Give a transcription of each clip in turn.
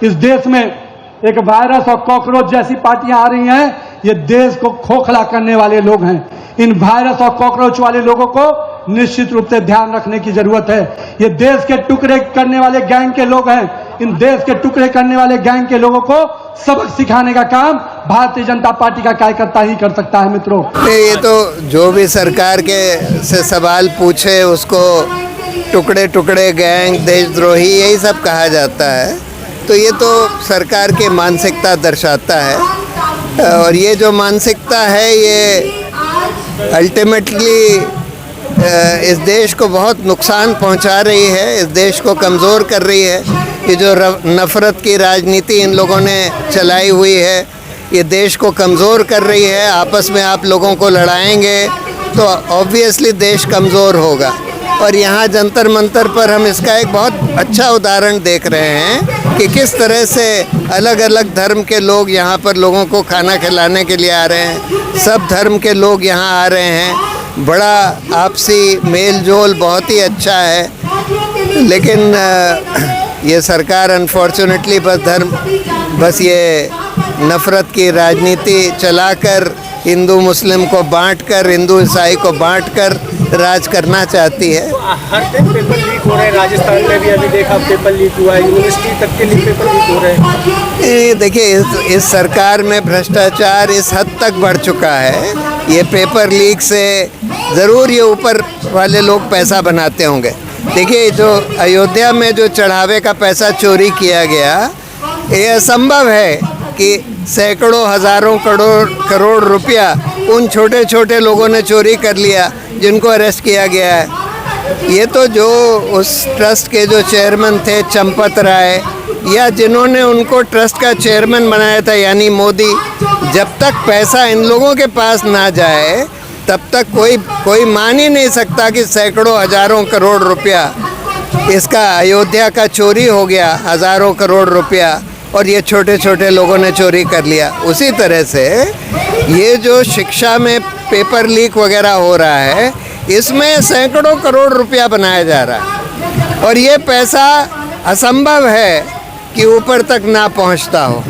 इस देश में एक वायरस और कॉकरोच जैसी पार्टियां आ रही हैं, ये देश को खोखला करने वाले लोग हैं। इन वायरस और कॉकरोच वाले लोगों को निश्चित रूप से ध्यान रखने की जरूरत है। ये देश के टुकड़े करने वाले गैंग के लोग हैं। इन देश के टुकड़े करने वाले गैंग के लोगों को सबक सिखाने का काम भारतीय जनता पार्टी का कार्यकर्ता ही कर सकता है। मित्रों, ये तो जो भी सरकार के से सवाल पूछे उसको टुकड़े टुकड़े गैंग, देशद्रोही, यही सब कहा जाता है। तो ये तो सरकार की मानसिकता दर्शाता है, और ये जो मानसिकता है ये अल्टीमेटली इस देश को बहुत नुकसान पहुंचा रही है, इस देश को कमज़ोर कर रही है। ये जो नफ़रत की राजनीति इन लोगों ने चलाई हुई है, ये देश को कमज़ोर कर रही है। आपस में आप लोगों को लड़ाएंगे तो ऑब्वियसली देश कमज़ोर होगा। और यहाँ जंतर मंतर पर हम इसका एक बहुत अच्छा उदाहरण देख रहे हैं कि किस तरह से अलग अलग धर्म के लोग यहाँ पर लोगों को खाना खिलाने के लिए आ रहे हैं। सब धर्म के लोग यहाँ आ रहे हैं, बड़ा आपसी मेल जोल बहुत ही अच्छा है। लेकिन ये सरकार अनफॉर्चुनेटली बस ये नफ़रत की राजनीति चलाकर हिंदू मुस्लिम को बांटकर, हिंदू ईसाई को बांटकर राज करना चाहती है। हर दिन पेपर लीक हो रहे हैं। राजस्थान में भी अभी देखा पेपर लीक हुआ है, यूनिवर्सिटी तक के लिए पेपर लीक हो रहे हैं। देखिए, इस सरकार में भ्रष्टाचार इस हद तक बढ़ चुका है, ये पेपर लीक से ज़रूर ये ऊपर वाले लोग पैसा बनाते होंगे। देखिए, जो अयोध्या में जो चढ़ावे का पैसा चोरी किया गया, ये असंभव है कि सैकड़ों हज़ारों करोड़ रुपया उन छोटे छोटे लोगों ने चोरी कर लिया जिनको अरेस्ट किया गया है। ये तो जो उस ट्रस्ट के जो चेयरमैन थे चंपत राय, या जिन्होंने उनको ट्रस्ट का चेयरमैन बनाया था यानी मोदी, जब तक पैसा इन लोगों के पास ना जाए तब तक कोई मान ही नहीं सकता कि सैकड़ों हज़ारों करोड़ रुपया इसका अयोध्या का चोरी हो गया, हज़ारों करोड़ रुपया, और ये छोटे छोटे लोगों ने चोरी कर लिया। उसी तरह से ये जो शिक्षा में पेपर लीक वगैरह हो रहा है, इसमें सैकड़ों करोड़ रुपया बनाया जा रहा है, और ये पैसा असंभव है कि ऊपर तक ना पहुंचता हो।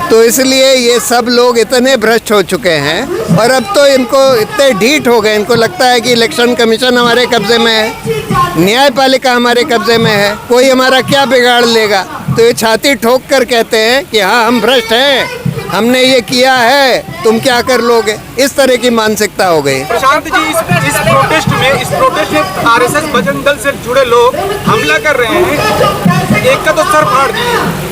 तो इसलिए ये सब लोग इतने भ्रष्ट हो चुके हैं, और अब तो इनको इतने ढीठ हो गए, इनको लगता है कि इलेक्शन कमीशन हमारे कब्ज़े में है, न्यायपालिका हमारे कब्ज़े में है, कोई हमारा क्या बिगाड़ लेगा। तो ये छाती ठोक कर कहते हैं कि हाँ, हम भ्रष्ट हैं, हमने ये किया है, तुम क्या कर लोगे। इस तरह की मानसिकता हो गई। प्रशांत जी, इस प्रोटेस्ट में आरएसएस बजरंग दल से जुड़े लोग हमला कर रहे हैं, एक का तो सर फाड़ दिए।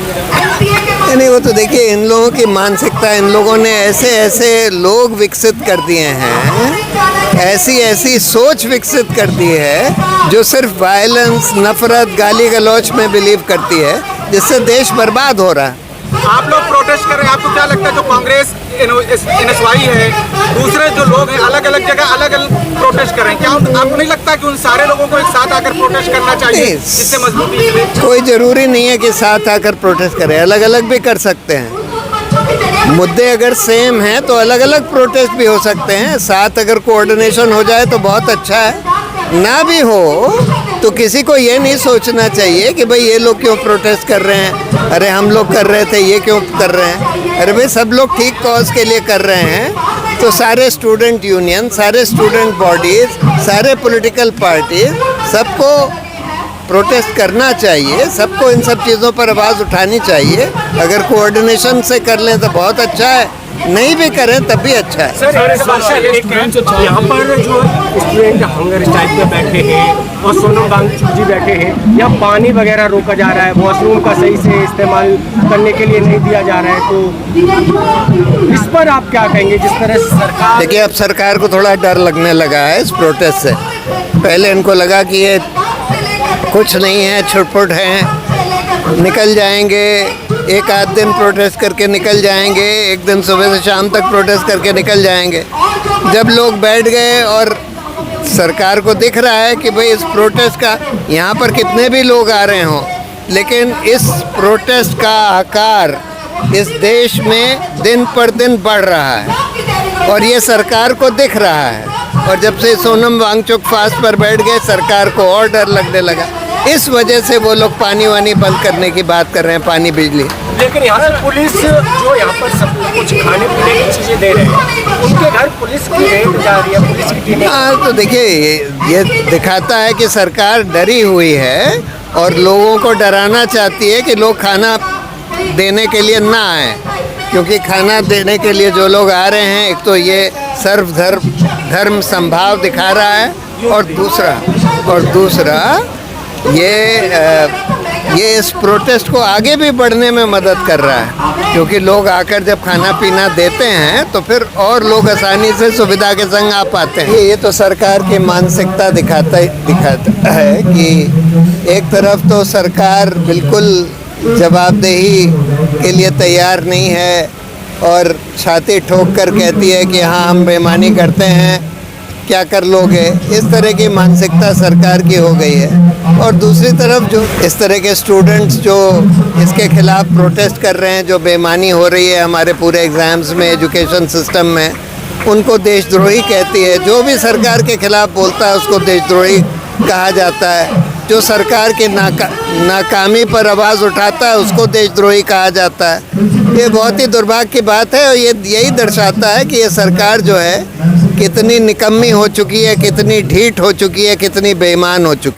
नहीं, वो तो देखिए, इन लोगों की मानसिकता, इन लोगों ने ऐसे ऐसे लोग विकसित कर दिए हैं, ऐसी ऐसी सोच विकसित कर दी है जो सिर्फ वायलेंस, नफरत, गाली गलौच में बिलीव करती है, जिससे देश बर्बाद हो रहा है। आप लोग प्रोटेस्ट कर रहे हैं, आपको क्या लगता है जो कांग्रेस NSY है, दूसरे जो लोग हैं अलग अलग जगह अलग अलग प्रोटेस्ट कर रहे हैं, क्या आपको नहीं लगता कि उन सारे लोगों को एक साथ आकर प्रोटेस्ट करना चाहिए जिससे मजबूती मिले? कोई ज़रूरी नहीं है कि साथ आकर प्रोटेस्ट करें, अलग अलग भी कर सकते हैं। मुद्दे अगर सेम हैं तो अलग अलग प्रोटेस्ट भी हो सकते हैं। साथ अगर कोऑर्डिनेशन हो जाए तो बहुत अच्छा है, ना भी हो तो किसी को ये नहीं सोचना चाहिए कि भाई ये लोग क्यों प्रोटेस्ट कर रहे हैं, अरे हम लोग कर रहे थे, ये क्यों कर रहे हैं। अरे भाई, सब लोग ठीक कॉज के लिए कर रहे हैं, तो सारे स्टूडेंट यूनियन, सारे स्टूडेंट बॉडीज़, सारे पॉलिटिकल पार्टीज, सबको प्रोटेस्ट करना चाहिए, सबको इन सब चीज़ों पर आवाज़ उठानी चाहिए। अगर कोऑर्डिनेशन से कर लें तो बहुत अच्छा है, नहीं भी करें तब भी अच्छा है। सर, यहाँ पर जो स्टूडेंट हंगर स्ट्राइक पे बैठे हैं और सोनम वांगचुक जी बैठे हैं, या पानी वगैरह रोका जा रहा है, वॉशरूम का सही से इस्तेमाल करने के लिए नहीं दिया जा रहा है, तो इस पर आप क्या कहेंगे? जिस तरह से सरकार, देखिए, अब सरकार को थोड़ा डर लगने लगा है इस प्रोटेस्ट से। पहले इनको लगा कि ये कुछ नहीं है, छुटपुट हैं, निकल जाएंगे, एक आध दिन प्रोटेस्ट करके निकल जाएंगे, एक दिन सुबह से शाम तक प्रोटेस्ट करके निकल जाएंगे। जब लोग बैठ गए और सरकार को दिख रहा है कि भाई इस प्रोटेस्ट का, यहाँ पर कितने भी लोग आ रहे हों, लेकिन इस प्रोटेस्ट का आकार इस देश में दिन पर दिन बढ़ रहा है, और ये सरकार को दिख रहा है। और जब से सोनम वांगचुक फास्ट पर बैठ गए, सरकार को और डर लगने लगा। इस वजह से वो लोग पानी वानी बंद करने की बात कर रहे हैं, पानी बिजली। लेकिन यहाँ से पुलिस जो यहाँ पर सब कुछ खाने पीने की चीजें दे रहे हैं, उनके घर पुलिस की रेड जा रही है, पुलिस की टीमें। हाँ, तो देखिए ये दिखाता है कि सरकार डरी हुई है और लोगों को डराना चाहती है कि लोग खाना देने के लिए ना आए, क्योंकि खाना देने के लिए जो लोग आ रहे हैं, एक तो ये धर्म संभाव दिखा रहा है, और दूसरा ये इस प्रोटेस्ट को आगे भी बढ़ने में मदद कर रहा है, क्योंकि लोग आकर जब खाना पीना देते हैं तो फिर और लोग आसानी से सुविधा के संग आ पाते हैं। ये तो सरकार की मानसिकता दिखाता है कि एक तरफ तो सरकार बिल्कुल जवाबदेही के लिए तैयार नहीं है और छाती ठोक कर कहती है कि हाँ हम बेईमानी करते हैं, क्या कर लोगे, इस तरह की मानसिकता सरकार की हो गई है। और दूसरी तरफ जो इस तरह के स्टूडेंट्स जो इसके खिलाफ प्रोटेस्ट कर रहे हैं, जो बेईमानी हो रही है हमारे पूरे एग्ज़ाम्स में, एजुकेशन सिस्टम में, उनको देशद्रोही कहती है। जो भी सरकार के खिलाफ बोलता है उसको देशद्रोही कहा जाता है। जो सरकार के नाकामी पर आवाज़ उठाता है उसको देशद्रोही कहा जाता है। ये बहुत ही दुर्भाग्य की बात है और ये यही दर्शाता है कि ये सरकार जो है कितनी निकम्मी हो चुकी है, कितनी ढीठ हो चुकी है, कितनी बेईमान हो चुकी है।